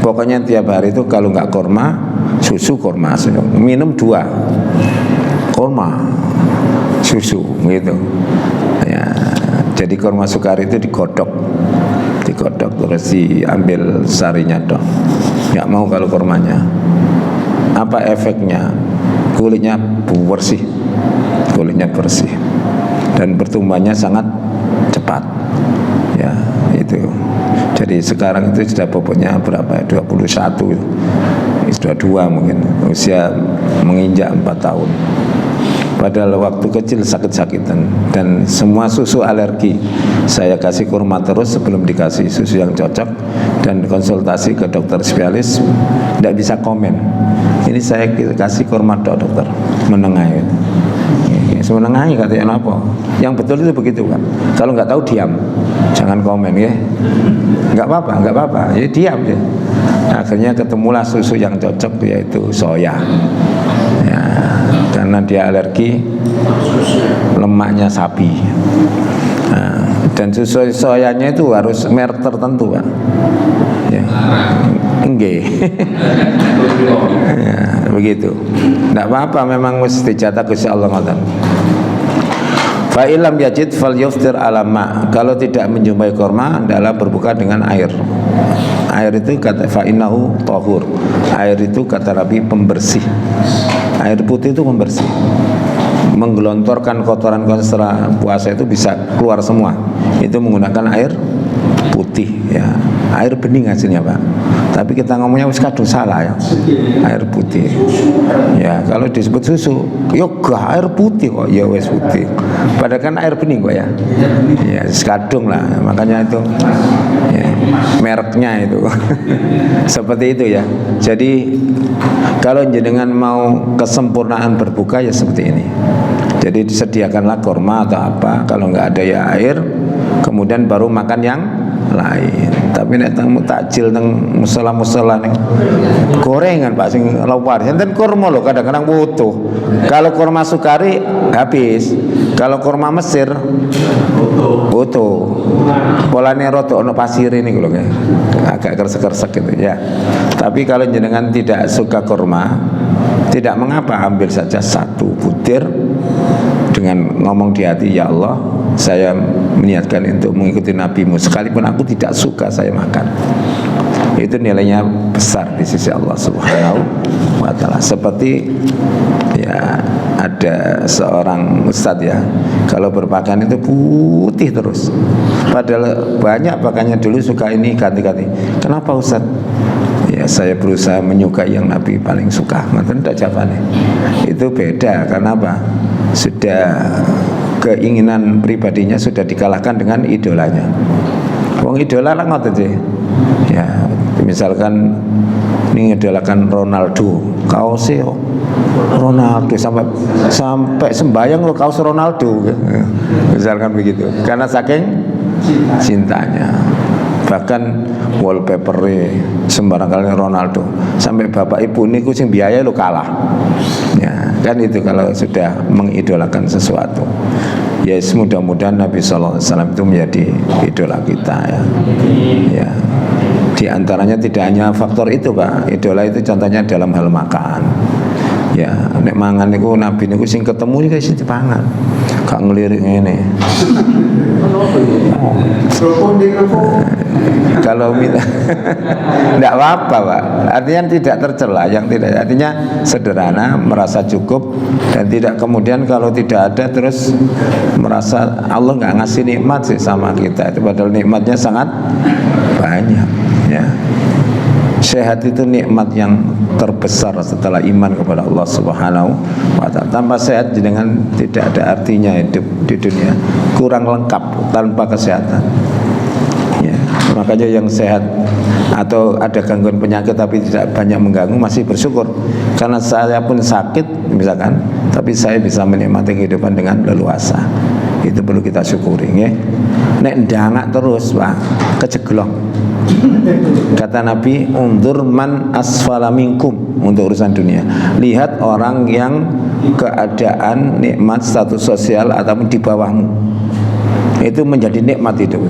Pokoknya tiap hari itu kalau nggak kurma, susu kurma, minum 2 kurma susu gitu ya. Jadi kurma sukari itu digodok terus diambil sarinya dong. Nggak mau kalau kurmanya. Apa efeknya? Kulitnya bersih dan pertumbuhannya sangat cepat ya itu. Jadi sekarang itu sudah bobotnya berapa ya? 21, sudah 2 mungkin, usia menginjak 4 tahun. Padahal waktu kecil sakit-sakitan, dan semua susu alergi saya kasih kurma terus sebelum dikasih susu yang cocok, dan konsultasi ke dokter spesialis tidak bisa komen. Ini saya kasih kurma dokter menengahi. Menengahi katanya apa? Yang betul itu begitu kan. Kalau nggak tahu diam, jangan komen ya. Nggak apa-apa, ya diam ya. Akhirnya ketemulah susu yang cocok, yaitu soya. Ya, karena dia alergi lemaknya sapi. Nah, dan susu soyanya itu harus merek tertentu Pak ya. Enggak ya, begitu. Tidak apa-apa, memang mesti dijatah Gusti Allah ngoten. Fa ilam yajid fal yuftir ala ma. Kalau tidak menjumpai kurma, hendaklah berbuka dengan air. Air itu kata fa innahu tahur. Air itu kata Nabi pembersih. Air putih itu pembersih, menggelontorkan kotoran-kotoran setelah puasa itu bisa keluar semua. Itu menggunakan air putih ya. Air bening hasilnya Pak. Tapi kita ngomongnya wis kadung salah ya. Air putih. Ya, kalau disebut susu, yoga air putih kok, ya wis putih. Padahal kan air bening kok ya. Ya, kadung lah. Makanya itu ya, mereknya itu. Seperti itu ya. Jadi kalau jenengan mau kesempurnaan berbuka ya seperti ini. Jadi disediakanlah kurma atau apa, kalau nggak ada ya air, kemudian baru makan yang lain. Tapi nek teng takjil teng musala-musala ning gorengan Pak sing lawar. Enten kurma lho kadang-kadang butuh. Kalau kurma sukari habis. Kalau kurma Mesir butuh. Polane rada ono pasir ini lho kayak. Agak kersek-kersek gitu ya. Tapi kalau jenengan tidak suka kurma, tidak mengapa, ambil saja 1 butir dengan ngomong di hati, ya Allah, saya meniatkan untuk mengikuti nabimu, sekalipun aku tidak suka saya makan. Itu nilainya besar di sisi Allah Subhanahu wa ta'ala. Seperti ya ada seorang ustadz ya, kalau berpakaian itu putih terus, padahal banyak pakaiannya dulu suka ini ganti-ganti. Kenapa Ustaz? Ya saya berusaha menyukai yang Nabi paling suka. Ngoten ndak jawabannya. Itu beda karena apa? Sudah keinginan pribadinya sudah dikalahkan dengan idolanya. Wong idola lah ngoten sih. Ya, misalkan ini idolakan Ronaldo, kaosnya Ronaldo sampai sembayang lo kaos Ronaldo, misalkan begitu. Karena saking cintanya. Bahkan wallpaper sembarang kali Ronaldo, sampai bapak ibu ini kucing biaya lo kalah. Ya, kan itu kalau sudah mengidolakan sesuatu. Ya, mudah-mudahan Nabi SAW itu menjadi idola kita ya. Ya. Di antaranya tidak hanya faktor itu Pak. Idola itu contohnya dalam hal makan. Ya, nek mangan niku Nabi niku sing ketemu iki sing dipangan. Gak ngelirik ngene. Kalau tidak apa-apa Pak. Artinya tidak tercela, yang tidak, artinya sederhana, merasa cukup dan tidak kemudian kalau tidak ada terus merasa Allah nggak ngasih nikmat sih sama kita. Itu padahal nikmatnya sangat banyak ya. Sehat itu nikmat yang terbesar setelah iman kepada Allah Subhanahu wa ta'ala. Tanpa sehat dengan tidak ada artinya hidup di dunia, kurang lengkap tanpa kesehatan ya. Makanya yang sehat atau ada gangguan penyakit tapi tidak banyak mengganggu masih bersyukur. Karena saya pun sakit misalkan, tapi saya bisa menikmati kehidupan dengan leluasa. Itu perlu kita syukuri ya. Nek ndangak terus Pak, keceglong. Kata Nabi, undur man asfala minkum, untuk urusan dunia. Lihat orang yang keadaan nikmat status sosial ataupun di bawahmu, itu menjadi nikmat hidup.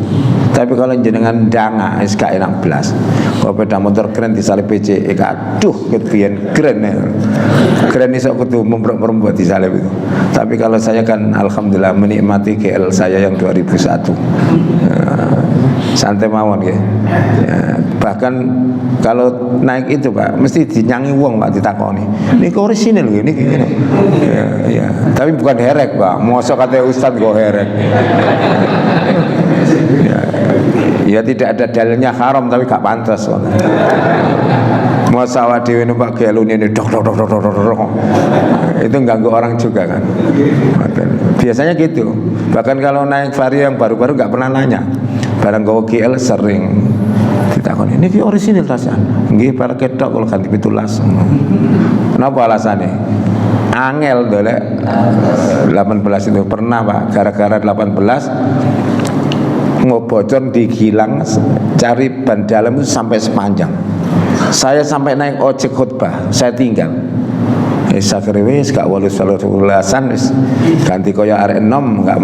Tapi kalau jenengan danga, gak enak belas. Kalau sepeda motor keren disalip PC, aduh kepian keren ya. Keren iso kudu memperembuat disalip itu. Tapi kalau saya kan alhamdulillah menikmati GL saya yang 2001. Santai mawon ya. Bahkan kalau naik itu Pak, mesti dinyangi wong Pak, ditakoni. Niki orisinil nggih niki ngene. Ya. Tapi bukan herek Pak. Mosok kate ustaz kok herek. Ya tidak ada dalilnya haram tapi gak pantas. Masa awak dhewe numpak gelun ini dok. Itu ganggu orang juga kan. Biasanya gitu. Bahkan kalau naik Vario yang baru-baru gak pernah nanya. Barang gowo GL sering ditakoni, niki orisinil tasnya. Nggih para ketok kalau ganti 17. Kenapa alasannya? Angel dolek 18 itu pernah Pak, gara-gara 18 ngobocor di Gilang cari ban dalam itu sampai sepanjang. Saya sampai naik ojek khutbah, saya tinggal. Sakrewis gak walus-walusan ganti koyo arek enom gak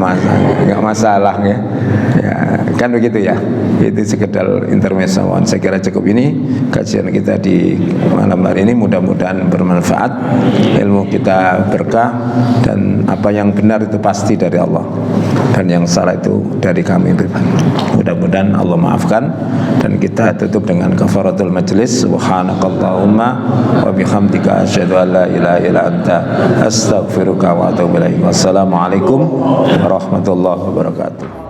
masalah ya. Ya, kan begitu ya. Itu sekedar intermezzo. Saya kira cukup ini kajian kita di malam hari ini, mudah-mudahan bermanfaat, ilmu kita berkah, dan apa yang benar itu pasti dari Allah dan yang salah itu dari kami pribadi. Mudah-mudahan Allah maafkan, dan kita tutup dengan kafaratul majlis. Subhanakallahumma wa bihamdika asyhadu an la ilaha illa anta astaghfiruka wa atubu ilaik. Wassalamualaikum warahmatullahi wabarakatuh.